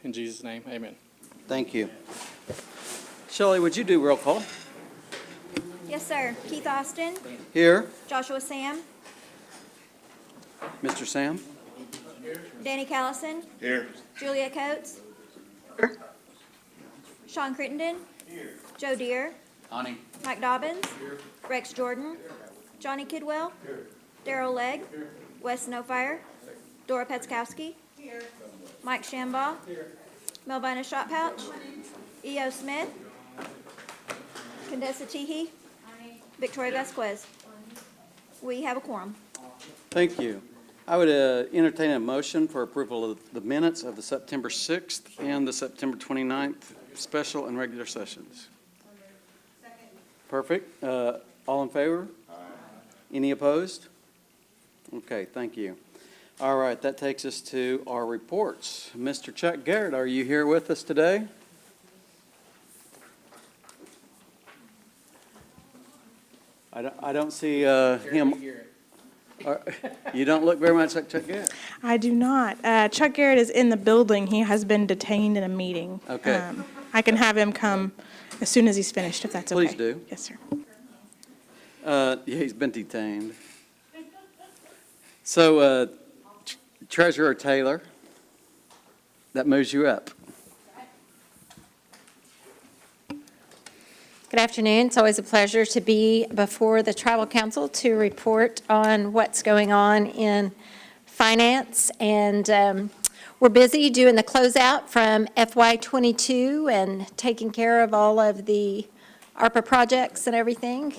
In Jesus' name, amen. Thank you. Shelley, would you do roll call? Yes, sir. Keith Austin, Here. Joshua Sam, Mr. Sam? Danny Callison, Here. Julia Coates, Sean Crittenden, Joe Deere, Ani. Mike Dobbins, Rex Jordan, Johnny Kidwell, Darrell Legg, Wes Snowfire, Dora Petzkowski, Mike Shambaugh, Melvina Shotpouch, E.O. Smith, Condessa Teehee, Victoria Vasquez. We have a quorum. Thank you. I would entertain a motion for approval of the minutes of the September 6th and the September 29th special and regular sessions. Perfect. All in favor? Aye. Any opposed? Okay, thank you. All right, that takes us to our reports. Mr. Chuck Garrett, are you here with us today? I don't see him. You don't look very much like Chuck Garrett. I do not. Chuck Garrett is in the building. He has been detained in a meeting. Okay. I can have him come as soon as he's finished, if that's okay. Please do. Yes, sir. Yeah, he's been detained. So, Treasurer Taylor, that moves you up. Good afternoon. It's always a pleasure to be before the Tribal Council to report on what's going on in finance. And we're busy doing the closeout from FY22 and taking care of all of the ARPA projects and everything,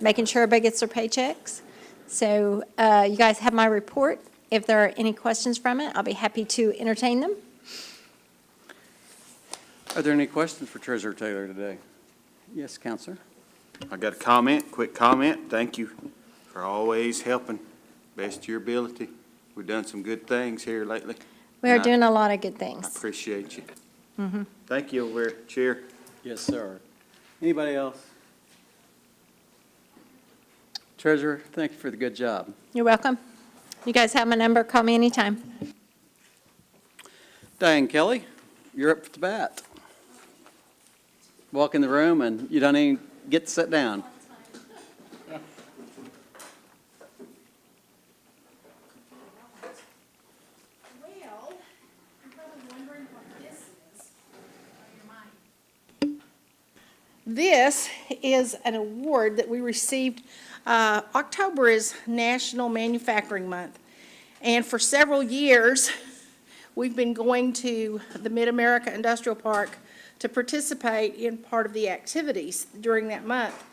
making sure everybody gets their paychecks. So you guys have my report. If there are any questions from it, I'll be happy to entertain them. Are there any questions for Treasurer Taylor today? Yes, Counselor. I got a quick comment. Thank you for always helping, best of your ability. We've done some good things here lately. We are And doing a lot of good I things. appreciate you. Thank you over there, Chair. Yes, sir. Anybody else? Treasurer, thank you for the good job. You're welcome. You guys have my number. Call me anytime. Diane Kelly, you're up for the bat. Walk in the room and you don't even get to sit down. Well, I'm probably wondering what this is on your mind. This is an award that we received. October is National Manufacturing Month, and for several years, we've been going to the Mid-America Industrial Park to participate in part of the activities during that month.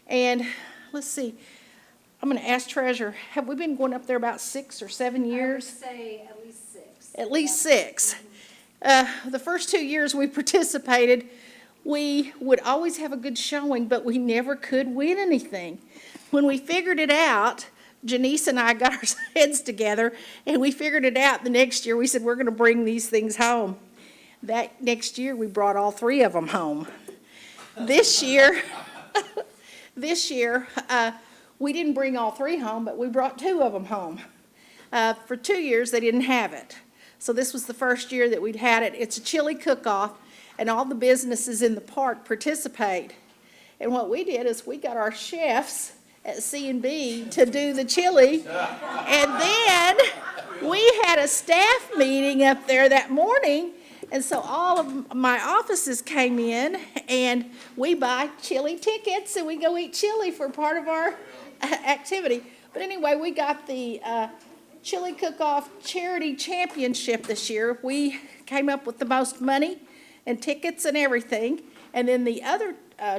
And let's see, I'm going to ask Treasurer, have we been going up there about 6 or 7 years? I would say at least 6. At least 6. The first 2 years we participated, we would always have a good showing, but we never could win anything. When we figured it out, Janice and I got our heads together, and we figured it out the next year. We said, we're going to bring these things home. That next year, we brought all 3 of them home. This year, we didn't bring all 3 home, but we brought 2 of them home. For 2 years, they didn't have it. So this was the first year that we'd had it. It's a chili cook-off, and all the businesses in the park participate. And what we did is we got our chefs at C&B to do the chili. And then we had a staff meeting up there that morning, and so all of my offices came in, and we buy chili tickets, and we go eat chili for part of our activity. But anyway, we got the Chili Cook-Off Charity Championship this year. We came up with the most money and tickets and everything. And then the other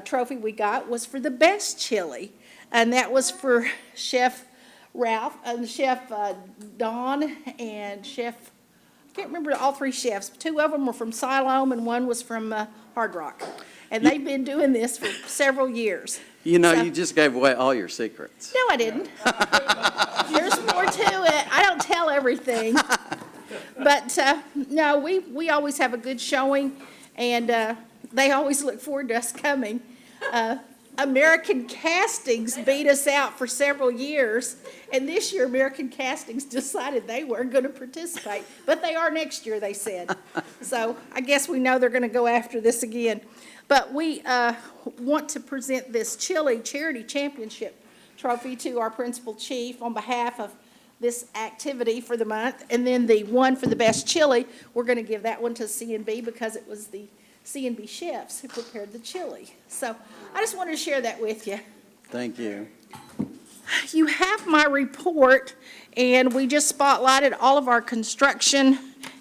trophy we got was for the best chili, and that was for Chef Ralph, Chef Don, and Chef, I can't remember all 3 chefs. 2 of them were from Siloam, and 1 was from Hard Rock. And they've been doing this for several years. You know, So- you just gave away all your secrets. No, I didn't. There's more to it. I don't tell everything. But, no, we always have a good showing, and they always look forward to us coming. American Castings beat us out for several years, and this year American Castings decided they weren't going to participate, but they are next year, they said. So I guess we know they're going to go after this again. But we want to present this Chili Charity Championship trophy to our principal chief on behalf of this activity for the month. And then the one for the best chili, we're going to give that one to C&B because it was the C&B chefs who prepared the chili. So I just wanted to share that with you. Thank you. You have my report, and we just spotlighted all of our construction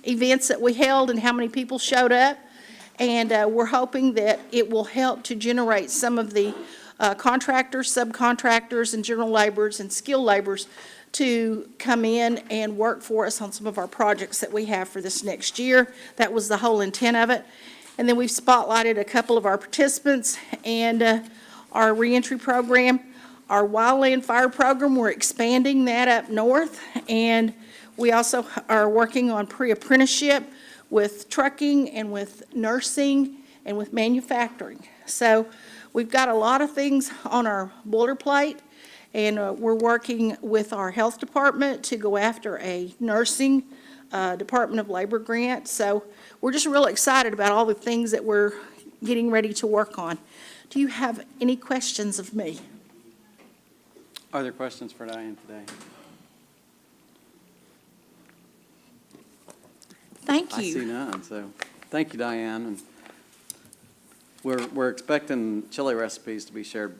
events that we held and how many people showed up. And we're hoping that it will help to generate some of the contractors, subcontractors, and general laborers and skilled laborers to come in and work for us on some of our projects that we have for this next year. That was the whole intent of it. And then we've spotlighted a couple of our participants and our reentry program. Our wildland fire program, we're expanding that up north. And we also are working on pre-apprenticeship with trucking and with nursing and with manufacturing. So we've got a lot of things on our boilerplate. And we're working with our health department to go after a nursing Department of Labor grant. So we're just real excited about all the things that we're getting ready to work on. Do you have any questions of me? Are there questions for Diane today? Thank I see you. none, so thank you, Diane. And we're expecting chili recipes to be shared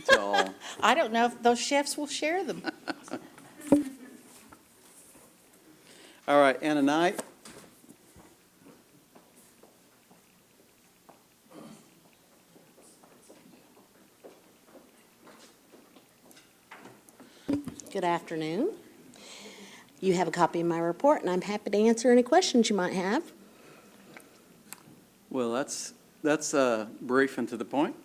to all. I don't know if those chefs will share them. All right, Anna Knight. Good afternoon. You have a copy of my report, and I'm happy to answer any questions you might have. Well, that's brief and to the point.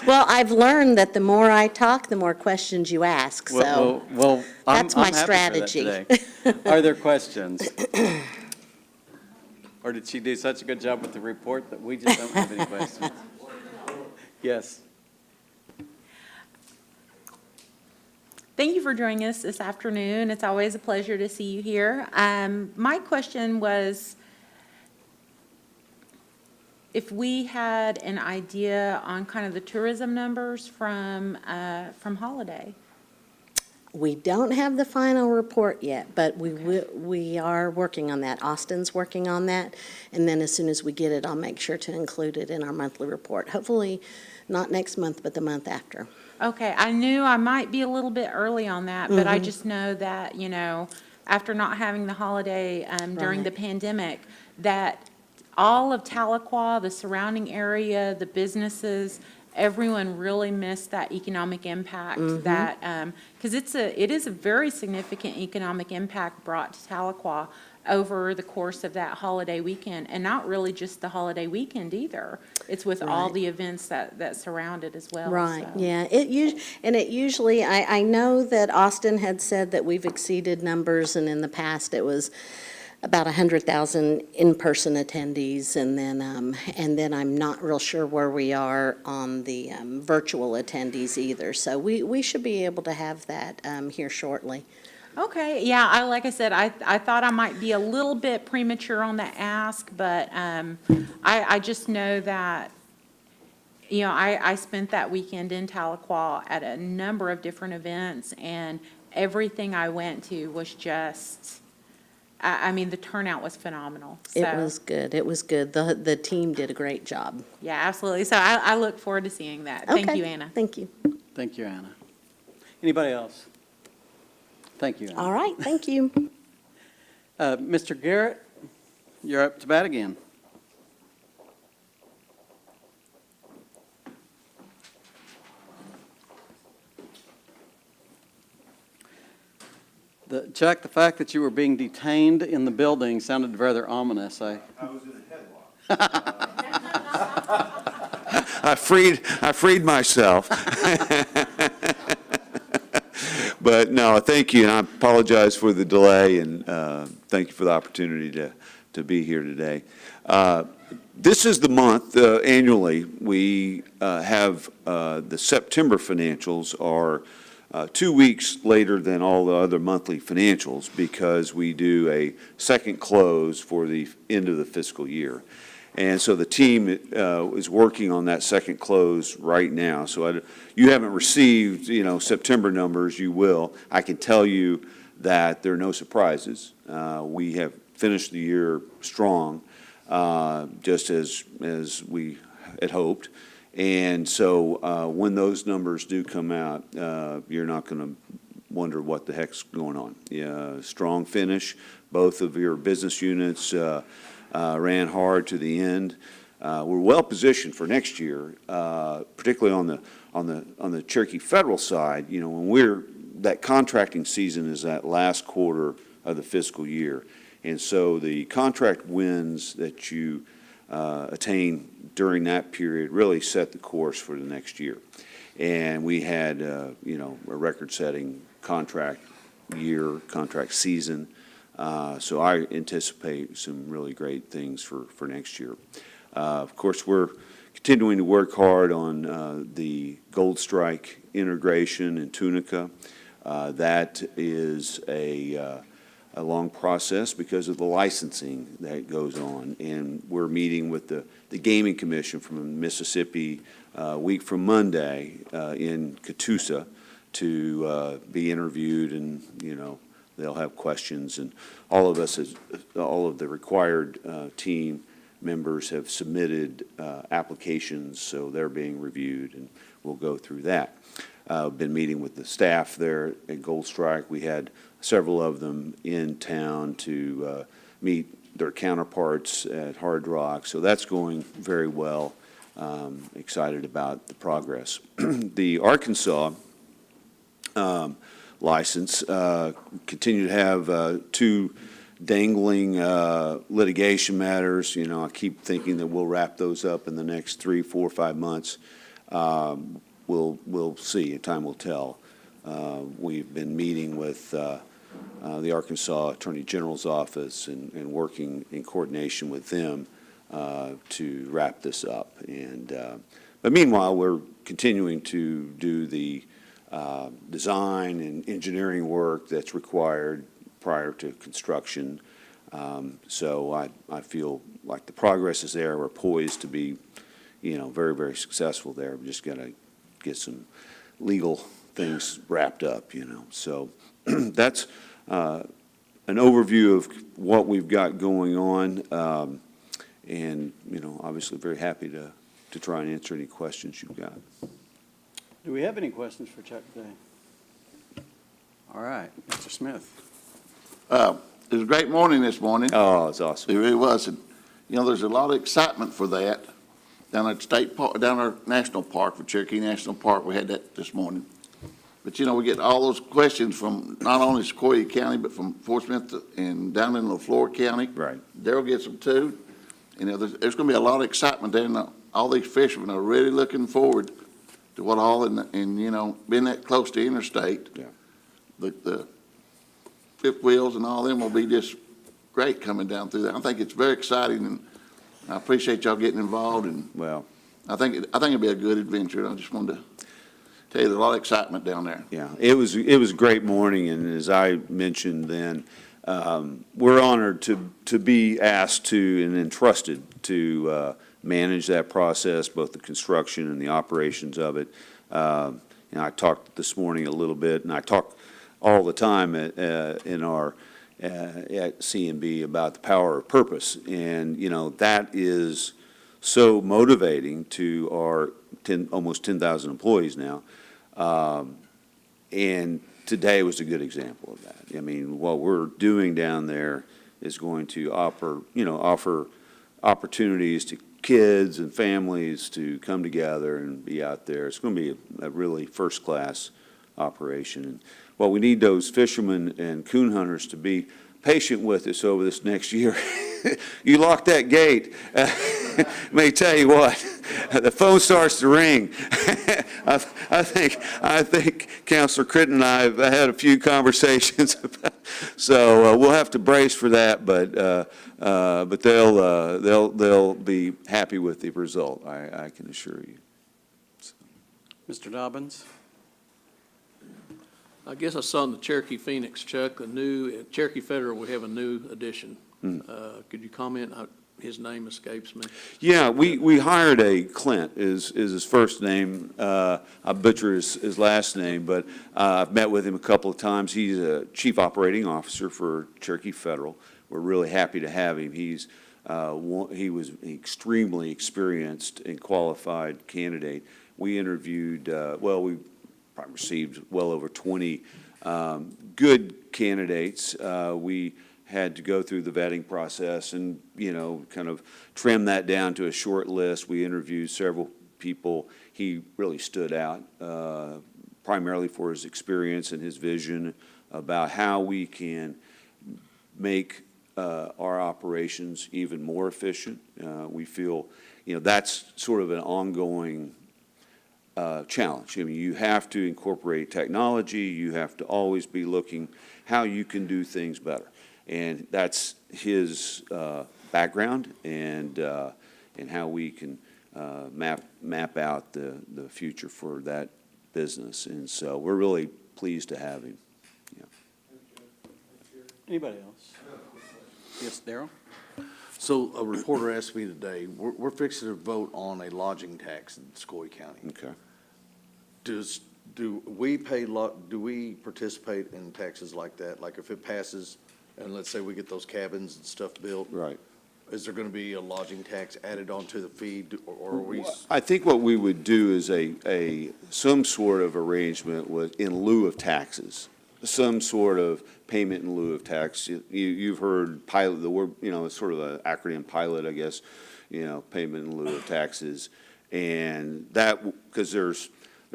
Well, I've learned that the more I talk, the more questions you ask, so Well, that's my I'm happy for that strategy. today. Are there questions? Or did she do such a good job with the report that we just don't have any questions? Yes. Thank you for joining us this afternoon. It's always a pleasure to see you here. My question was, if we had an idea on kind of the tourism numbers from Holiday. We don't have the final report yet, but we are working on that. Austin's working on that, and then as soon as we get it, I'll make sure to include it in our monthly report. Hopefully, not next month, but the month after. Okay, I knew I might be a little bit early on that, but I just know that, after not having the holiday during the pandemic, that all of Tahlequah, the surrounding area, the businesses, everyone really missed that economic impact that, because it is a very significant economic impact brought to Tahlequah over the course of that holiday weekend, and not really just the holiday weekend either. It's with all the events that surround it as well. Right, so. yeah. It usually, I know that Austin had said that we've exceeded numbers, and in the past it was about 100,000 in-person attendees, and then I'm not real sure where we are on the virtual attendees either. So we should be able to have that here shortly. Okay, yeah, like I said, I thought I might be a little bit premature on the ask, but I just know that, I spent that weekend in Tahlequah at a number of different events, and everything I went to was just, the turnout was phenomenal. So, It was good. It was good. The team did a great job. yeah, absolutely. So I look forward to seeing that. Thank Okay, you, Anna. Thank you. Thank you, Anna. Anybody else? Thank you, Anna. All right, thank you. Mr. Garrett, you're up to bat again. Chuck, the fact that you were being detained in the building sounded rather ominous. I was in a headlock. I freed myself. But no, thank you, and I apologize for the delay, and thank you for the opportunity to be here today. This is the month, annually, we have, the September financials are 2 weeks later than all the other monthly financials because we do a second close for the end of the fiscal year. And so the team is working on that second close right now. So you haven't received, September numbers, you will. I can tell you that there are no surprises. We have finished the year strong, just as we had hoped. And so when those numbers do come out, you're not going to wonder what the heck's going on. Yeah, strong finish. Both of your business units ran hard to the end. We're well positioned for next year, particularly on the Cherokee Federal side. When that contracting season is that last quarter of the fiscal year, and so the contract wins that you attain during that period really set the course for the next year. And we had a record-setting contract year, contract season. So I anticipate some really great things for next year. Of course, we're continuing to work hard on the Gold Strike integration in Tunica. That is a long process because of the licensing that goes on. And we're meeting with the Gaming Commission from Mississippi a week from Monday in Catoosa to be interviewed, and, they'll have questions. And all of the required team members have submitted applications, so they're being reviewed, and we'll go through that. Been meeting with the staff there at Gold Strike. We had several of them in town to meet their counterparts at Hard Rock, so that's going very well. Excited about the progress. The Arkansas license, continue to have two dangling litigation matters. I keep thinking that we'll wrap those up in the next 3, 4, 5 months. We'll see. Time will tell. We've been meeting with the Arkansas Attorney General's office and working in coordination with them to wrap this up. But meanwhile, we're continuing to do the design and engineering work that's required prior to construction. So I feel like the progress is there. We're poised to be, very, very successful there. We just got to get some legal things wrapped up, So that's an overview of what we've got going on. And, obviously very happy to try and answer any questions you've got. Do we have any questions for Chuck today? All right, Mr. Smith. It was a great morning this morning. Oh, it's awesome. It really was. And, there's a lot of excitement for that down at State Park, down our National Park, for Cherokee National Park. We had that this morning. But, we get all those questions from not only Sequoia County, but from Fort Smith and down in LaFleur County. Right. Daryl gets them too. There's going to be a lot of excitement there, and all these fishermen are really looking forward to what all, being that close to interstate. Yeah. The fifth wheels and all them will be just great coming down through there. I think it's very exciting, and I appreciate y'all getting involved, and Well, I think it'll be a good adventure. I just wanted to tell you there's a lot of excitement down there. yeah, it was a great morning, and as I mentioned then, we're honored to be asked to and entrusted to manage that process, both the construction and the operations of it. I talked this morning a little bit, and I talk all the time at C&B about the power of purpose, and that is so motivating to our almost 10,000 employees now. And today was a good example of that. I mean, what we're doing down there is going to offer opportunities to kids and families to come together and be out there. It's going to be a really first-class operation. And well, we need those fishermen and coon hunters to be patient with us over this next year. You lock that gate, let me tell you what, the phone starts to ring. I think Councilor Critton and I have had a few conversations about So we'll have to brace for that, but they'll be happy with the result, I can assure you. Mr. Dobbins? I guess I saw in the Cherokee Phoenix, Chuck, a new, Cherokee Federal, we have a new addition. Could you comment? His name escapes me. Yeah, we hired Clint is his first name. I butcher his last name, but I've met with him a couple of times. He's a chief operating officer for Cherokee Federal. We're really happy to have him. He was an extremely experienced and qualified candidate. We interviewed, we probably received well over 20 good candidates. We had to go through the vetting process and, kind of trim that down to a short list. We interviewed several people. He really stood out, primarily for his experience and his vision about how we can make our operations even more efficient. We feel, that's sort of an ongoing challenge. I mean, you have to incorporate technology. You have to always be looking how you can do things better. And that's his background and how we can map out the future for that business. And so we're really pleased to have him. Anybody else? Yes, Darrell? So a reporter asked me today, we're fixing to vote on a lodging tax in Sequoia County. Okay. Do we participate in taxes like that? Like if it passes, and let's say we get those cabins and stuff built? Right. Is there going to be a lodging tax added onto the fee, or are we? I think what we would do is some sort of arrangement in lieu of taxes, some sort of payment in lieu of tax. You've heard pilot, the word, it's sort of an acronym pilot, I guess, payment in lieu of taxes. And that, because there's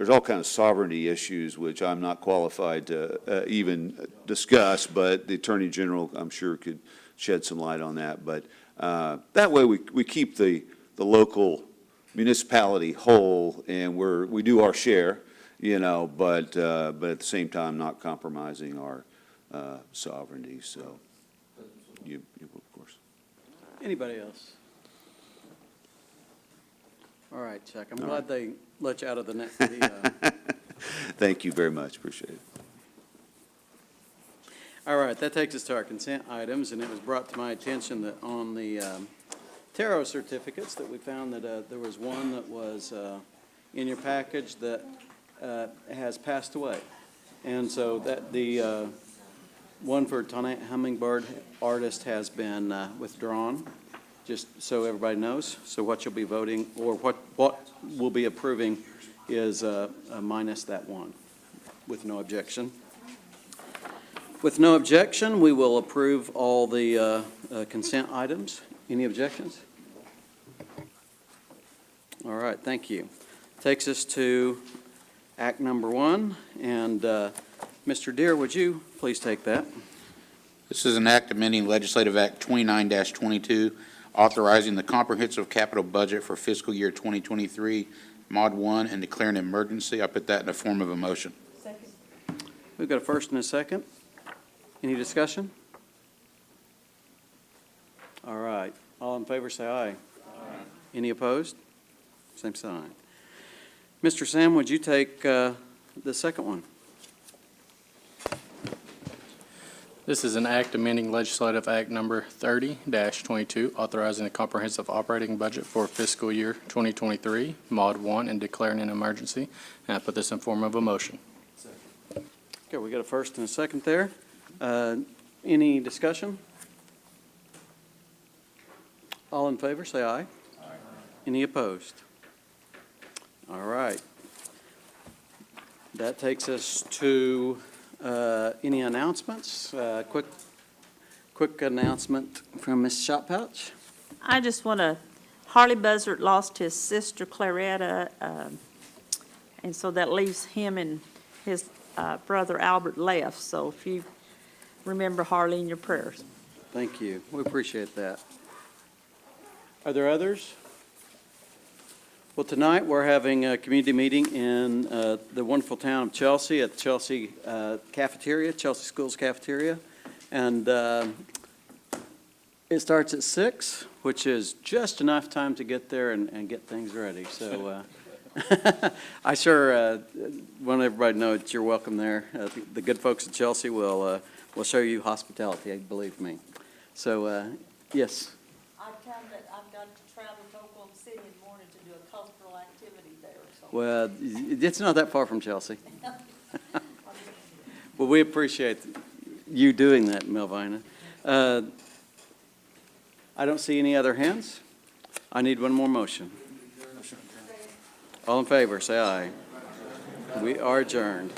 all kinds of sovereignty issues, which I'm not qualified to even discuss, but the Attorney General, I'm sure, could shed some light on that. But that way we keep the local municipality whole, and we do our share, but at the same time not compromising our sovereignty. So you of course. Anybody else? All right, Chuck, I'm glad they let you out of the net. Thank you very much, appreciate it. All right, that takes us to our consent items, and it was brought to my attention that on the tarot certificates that we found that there was one that was in your package that has passed away. And so that the one for Tonette Hummingbird Artist has been withdrawn, just so everybody knows. So what you'll be voting, or what we'll be approving is minus that one, with no objection. With no objection, we will approve all the consent items. Any objections? All right, thank you. Takes us to Act number 1, and Mr. Deere, would you please take that? This is an act amending Legislative Act 29-22, authorizing the comprehensive capital budget for fiscal year 2023, Mod 1, and declaring an emergency. I put that in the form of a motion. Second. We've got a first and a second. Any discussion? All right. All in favor, say aye. Aye. Any opposed? Same sign. Mr. Sam, would you take the second one? This is an act amending Legislative Act Number 30-22, authorizing a comprehensive operating budget for fiscal year 2023, Mod 1, and declaring an emergency. And I put this in form of a motion. Okay, we got a first and a second there. Any discussion? All in favor, say aye. Aye. Any opposed? All right. That takes us to any announcements? Quick announcement from Ms. Shotpouch. I just want to, Harley Buzzard lost his sister Claretta, and so that leaves him and his brother Albert left. So if you remember Harley in your prayers. Thank you. We appreciate that. Are there others? Well, tonight we're having a community meeting in the wonderful town of Chelsea at the Chelsea cafeteria, Chelsea Schools Cafeteria. And it starts at 6, which is just enough time to get there and get things ready. So I sure want everybody to know that you're welcome there. The good folks at Chelsea will show you hospitality, believe me. So, yes. I've got to travel to Oklahoma City in the morning to do a cultural activity there, so. Well, it's not that far from Chelsea. Well, we appreciate you doing that, Melvina. I don't see any other hands. I need one more motion. All in favor, say aye. We are adjourned.